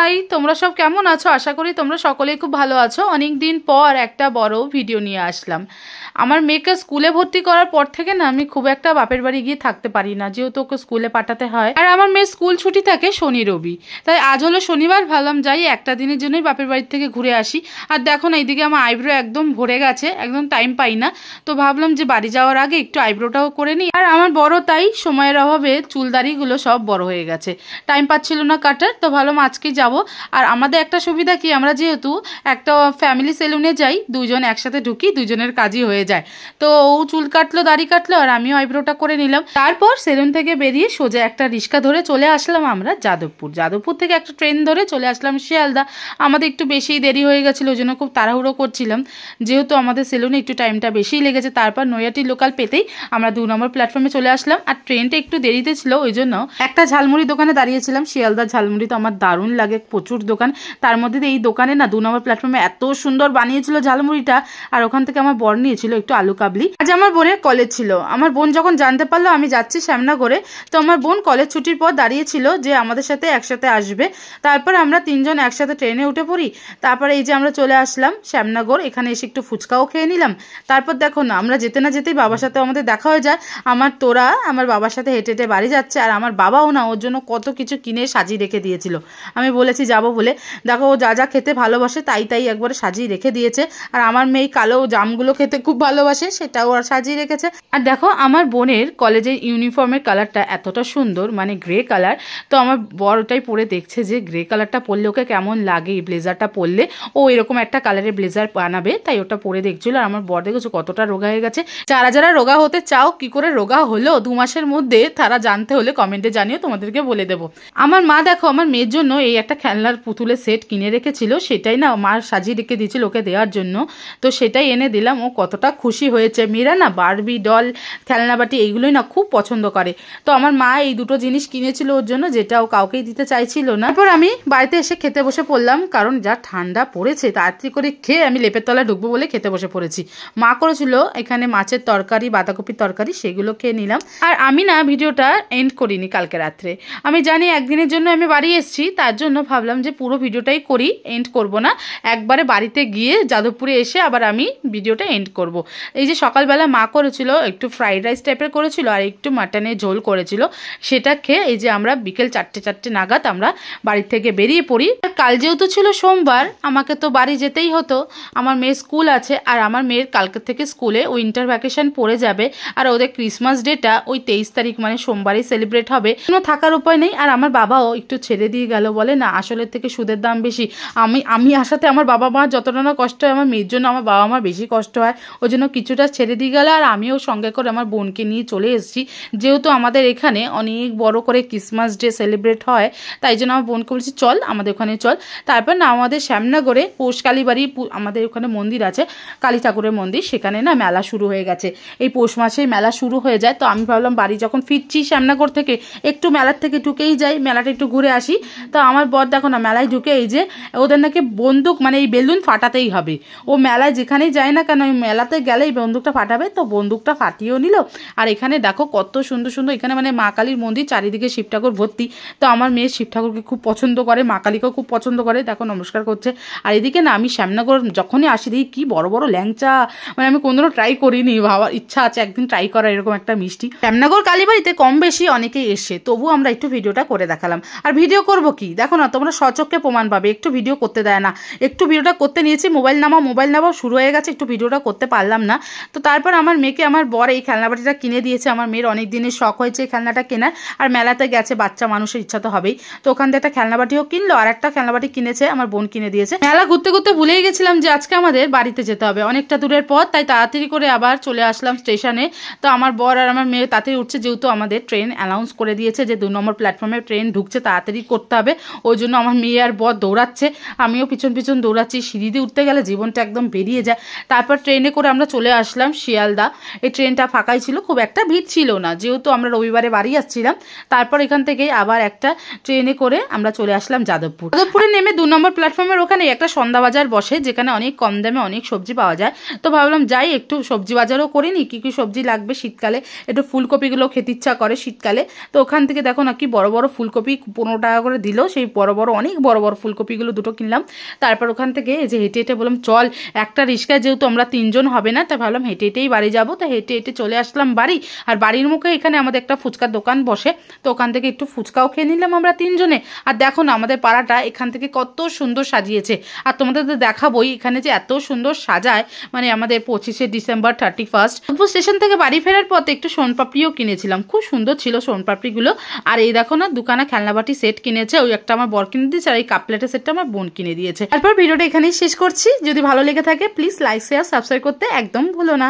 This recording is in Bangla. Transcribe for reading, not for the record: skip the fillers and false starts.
হাই, তোমরা সব কেমন আছো? আশা করি তোমরা সকলেই খুব ভালো আছো। অনেক দিন পর একটা বড় ভিডিও নিয়ে আসলাম। আমার মেয়েকে স্কুলে ভর্তি করার পর থেকে না আমি খুব একটা বাপের বাড়ি গিয়ে থাকতে পারি না, যেহেতু ওকে স্কুলে পাঠাতে হয়। আর আমার মেয়ের স্কুল ছুটি থাকে শনি রবি, তাই আজ হলো শনিবার, ভাবলাম যাই একটা দিনের জন্যই বাপের বাড়ির থেকে ঘুরে আসি। আর দেখো না, এইদিকে আমার আইব্রো একদম ভরে গেছে, একদম টাইম পাই না। তো ভাবলাম যে বাড়ি যাওয়ার আগে একটু আইব্রোটাও করে নিই। আর আমার বড় তাই সময়ের অভাবে চুলদাড়িগুলো সব বড় হয়ে গেছে, টাইম পাচ্ছিল না কাটার। তো ভাবলাম আজকে যাব। আর আমাদের একটা সুবিধা কি, আমরা যেহেতু একটা ফ্যামিলি সেলুনে যাই, দুজন একসাথে ঢুকি, দুজনের কাজই হয়ে যায়। তো ও চুল কাটলো, দাড়ি কাটলো, আর আমিও আইব্রোটা করে নিলাম। তারপর সেলুন থেকে বেরিয়ে সোজা একটা রিক্সা ধরে চলে আসলাম আমরা যাদবপুর। যাদবপুর থেকে একটা ট্রেন ধরে চলে আসলাম শিয়ালদা। আমাদের একটু বেশি দেরি হয়ে গেছিলো, ওই জন্য খুব তাড়াহুড়ো করছিলাম, যেহেতু আমাদের সেলুনে একটু টাইমটা বেশিই লেগেছে। তারপর নৈহাটি লোকাল পেতেই আমরা 2 নম্বর প্ল্যাটফর্মে চলে আসলাম। আর ট্রেনটা একটু দেরিতে ছিল, ওই জন্য একটা ঝালমুড়ি দোকানে দাঁড়িয়েছিলাম। শিয়ালদার ঝালমুড়ি তো আমার দারুণ লাগে, প্রচুর দোকান। তার মধ্যে এই দোকানে না 2 নম্বর প্ল্যাটফর্মে এত সুন্দর বানিয়েছিল ঝালমুড়িটা। আর ওখান থেকে আমার বর নিয়েছিল একটু আলু কাবলি। আজ আমার বোনের কলেজ ছিল। আমার বোন যখন জানতে পারলো আমি যাচ্ছি শ্যামনগরে, তো আমার বোন কলেজ ছুটির পর দাঁড়িয়েছিল যে আমাদের সাথে একসাথে আসবে। তারপর আমরা 3 জন একসাথে ট্রেনে উঠে পড়ি। তারপরে এই যে আমরা চলে আসলাম শ্যামনগর, এখানে এসে একটু ফুচকাও খেয়ে নিলাম। তারপর দেখো না, আমরা যেতে না যেতেই বাবার সাথে আমাদের দেখা হয়ে যায়। আমার বাবার সাথে হেঁটে হেঁটে বাড়ি যাচ্ছে। আর আমার বাবাও না ওর জন্য কত কিছু কিনে সাজিয়ে রেখে দিয়েছিল। আমি বলেছি যাবো বলে, দেখো ও যা যা খেতে ভালোবাসে তাই তাই একবারে সাজিয়ে রেখে দিয়েছে। আর আমার মেয়ে কালো জামগুলো খেতে খুব ভালোবাসে, সেটাও আর সাজিয়ে রেখেছে। আর দেখো আমার বোনের কলেজের ইউনিফর্মের কালারটা এতটা সুন্দর, মানে গ্রে কালার। তো আমার বর ওটাই পরে দেখছে যে গ্রে কালারটা পরলে ওকে কেমন লাগে, এই ব্লেজারটা পরলে ও এরকম একটা কালারের ব্লেজার বানাবে, তাই ওটা পরে দেখছিল। আর আমার বর দেখেছো কতটা রোগা হয়ে গেছে। যারা যারা রোগা হতে চাও, কি করে রোগা হলো 2 মাসের মধ্যে, তারা জানতে হলে কমেন্টে জানিও, তোমাদেরকে বলে দেবো। আমার মা দেখো আমার মেয়ের জন্য এই একটা খেলনার পুতুলের সেট কিনে রেখেছিল, সেটাই না মা সাজিয়ে রেখে দিয়েছিল ওকে দেওয়ার জন্য। তো সেটাই এনে দিলাম, ও কতটা খুশি হয়েছে। মেয়েরা না বারবি ডল, খেলনাবাটি এইগুলোই না খুব পছন্দ করে। তো আমার মা এই দুটো জিনিস কিনেছিল ওর জন্য, যেটা ও কাউকেই দিতে চাইছিল না। তারপর আমি বাড়িতে এসে খেতে বসে পড়লাম, কারণ যা ঠান্ডা পড়েছে, তাড়াতাড়ি করে খেয়ে আমি লেপের তলায় ঢুকবো বলে খেতে বসে পড়েছি। মা করেছিল এখানে মাছের তরকারি, বাঁধাকপির তরকারি, সেগুলো খেয়ে নিলাম। আর আমি না ভিডিওটা এন্ড করিনি কালকে রাত্রে। আমি জানি একদিনের জন্য আমি বাড়ি এসেছি, তার জন্য ভাবলাম যে পুরো ভিডিওটাই করি, এন্ড করব না। একবারে বাড়িতে গিয়ে যাদবপুরে এসে আবার আমি ভিডিওটা এন্ড করব। এই যে সকালবেলা মা করেছিল একটু ফ্রাইড রাইস টাইপের করেছিল, আর একটু মাটনের ঝোল করেছিল, সেটা খেয়ে এই যে আমরা বিকেল 4টে নাগাদ আমরা বাড়ি থেকে বেরিয়ে পড়ি। কাল যেহেতু ছিল সোমবার, আমাকে তো বাড়ি যেতেই হতো, আমার মেয়ের স্কুল আছে। আর আমার মেয়ের কালকে থেকে স্কুলে উইন্টার ভ্যাকেশন পড়ে যাবে। আর ওদের ক্রিসমাস ডেটা ওই 23 তারিখ মানে সোমবারই সেলিব্রেট হবে, কোনো থাকার উপায় নেই। আর আমার বাবাও একটু ছেড়ে দিয়ে গেল, বলে না আসলের থেকে সুদের দাম বেশি। আমি আসাতে আমার বাবা মা যতটা না কষ্ট হয়, আমার মেয়ের জন্য আমার বাবা মা বেশি কষ্ট হয়, ওই জন্য কিছুটা ছেড়ে দিয়ে গেল। আর আমিও সঙ্গে করে আমার বোনকে নিয়ে চলে এসেছি, যেহেতু আমাদের এখানে অনেক বড় করে ক্রিসমাস ডে সেলিব্রেট হয়, তাই জন্য আমার বোনকে বলছি চল আমাদের ওখানে চল। তারপর না আমাদের শ্যামনগরে পৌষ কালীবাড়ি, আমাদের ওখানে মন্দির আছে কালী ঠাকুরের মন্দির, সেখানে না মেলা শুরু হয়ে গেছে। এই পৌষ মাসেই মেলা শুরু হয়ে যায়। তো আমি ভাবলাম বাড়ি যখন ফিরছি শ্যামনগর থেকে, একটু মেলার থেকে ঢুকেই যাই, মেলাটা একটু ঘুরে আসি। তো আমার বর দেখো না মেলায় ঢুকে এই যে ওদের নাকি বন্দুক, মানে এই বেলুন ফাটাতেই হবে। ও মেলায় যেখানেই যায় না কেন, ওই মেলাতে গেলে এই বন্দুকটা ফাটাবে, তো বন্দুকটা ফাটিয়েও নিল। আর এখানে দেখো কত সুন্দর সুন্দর, এখানে মানে মা কালীর মন্দির, চারিদিকে শিব ঠাকুর ভর্তি। তো আমার মেয়ে শিব ঠাকুরকে খুব পছন্দ করে, মা কালীকেও খুব পছন্দ করে, দেখো নমস্কার করছে। আর এদিকে না আমি শ্যামনগর যখনই আসি দেখি কি বড় বড় ল্যাংচা, মানে আমি কোনোদিনও ট্রাই করিনি, ভাবার ইচ্ছা আছে একদিন ট্রাই করা এরকম একটা মিষ্টি। শ্যামনগর কালীবাড়িতে কম বেশি অনেকেই এসে, তবু আমরা একটু ভিডিওটা করে দেখালাম। আর ভিডিও করব কি দেখো না, তোমরা সচক্ষে প্রমাণ পাবে, একটু ভিডিও করতে দেয় না। একটু ভিডিওটা করতে নিয়েছি, মোবাইল নামাও শুরু হয়ে গেছে, একটু ভিডিওটা করতে পারলাম না। তো তারপর আমার মেয়েকে আমার বর এই খেলনাবাটিটা কিনে দিয়েছে। আমার মেয়ের অনেক দিনের শখ হয়েছে এই খেলনাটা কেনার, আর মেলাতে গেছে, বাচ্চা মানুষের ইচ্ছা তো হবেই। তো ওখান থেকে একটা খেলনাবাটিও কিনলো, আর একটা খেলনাবাটি কিনেছে আমার বোন কিনে দিয়েছে। মেলা ঘুরতে ঘুরতে ভুলেই গেছিলাম যে আজকে আমাদের বাড়িতে যেতে হবে, অনেকটা দূরের পথ, তাই তাড়াতাড়ি করে আবার চলে আসলাম স্টেশনে। তো আমার বর আর আমার মেয়ে তাড়াতাড়ি উঠছে, যেহেতু আমাদের ট্রেন অ্যানাউন্স করে দিয়েছে যে 2 নম্বর প্ল্যাটফর্মে ট্রেন ঢুকছে, তাড়াতাড়ি করতে হবে। ওই জন্য আমার মেয়ে আর বর দৌড়াচ্ছে, আমিও পিছন পিছন দৌড়াচ্ছি। সিঁড়ি দিয়ে উঠতে গেলে জীবনটা একদম বেরিয়ে যায়। তারপর ট্রেনে করে আমরা চলে আসলাম শিয়ালদা। এই ট্রেনটা ফাঁকাই ছিল, খুব একটা ভিড় ছিল না, যেহেতু আমরা রবিবারে বাড়ি আসছিলাম। তারপর এখান থেকে আবার একটা ট্রেনে করে আমরা চলে আসলাম যাদবপুর। যাদবপুরে নেমে 2 নম্বর প্ল্যাটফর্মের ওখানে একটা সন্ধ্যা বাজার বসে, যেখানে অনেক কম দামে অনেক সবজি পাওয়া যায়। তো ভাবলাম যাই একটু সবজি বাজারও করিনি, কি কি সবজি লাগবে শীতকালে, একটু ফুলকপিগুলো খেতে ইচ্ছা করে শীতকালে। তো ওখান থেকে দেখো না কি বড় বড় ফুলকপি 15 টাকা করে দিল, সেই বড় বড় অনেক বড় বড় ফুলকপিগুলো দুটো কিনলাম। তারপর ওখান থেকে এই যে হেঁটে হেঁটে বললাম চল একটা রিক্সায়, যেহেতু আমরা 3 জন হবে না, তাই ভাবলাম হেঁটে হেঁটেই বাড়ি যাবো। তাই হেঁটে হেঁটে চলে আসলাম বাড়ি। আর বাড়ির মুখে এখানে আমাদের একটা ফুচকার দোকান বসে, তো ওখান থেকে একটু ফুচকাও খেয়ে নিলাম আমরা 3 জনে। আর দেখো না আমাদের পাড়াটা এখান থেকে কত সুন্দর সাজিয়েছে। আর তোমাদের তো দেখাবোই এখানে যে এত সুন্দর সাজায়, মানে আমাদের 25শে ডিসেম্বর 31st স্টেশন থেকে বাড়ি ফেরার পথে একটু সোনপাপড়িও কিনেছিলাম, খুব সুন্দর ছিল সোনপাপড়িগুলো। আর এই দেখো না দুখানা খেলনাবাটি সেট কিনেছে, ওই একটা আমার বর কিনে দিয়েছে, আর এই কাপ প্লেটের সেটটা আমার বোন কিনে দিয়েছে। তারপর ভিডিওটা এখানেই শেষ করছি। যদি ভালো লেগে থাকে প্লিজ লাইক শেয়ার সাবস্ক্রাইব করতে একদম ভুলো না।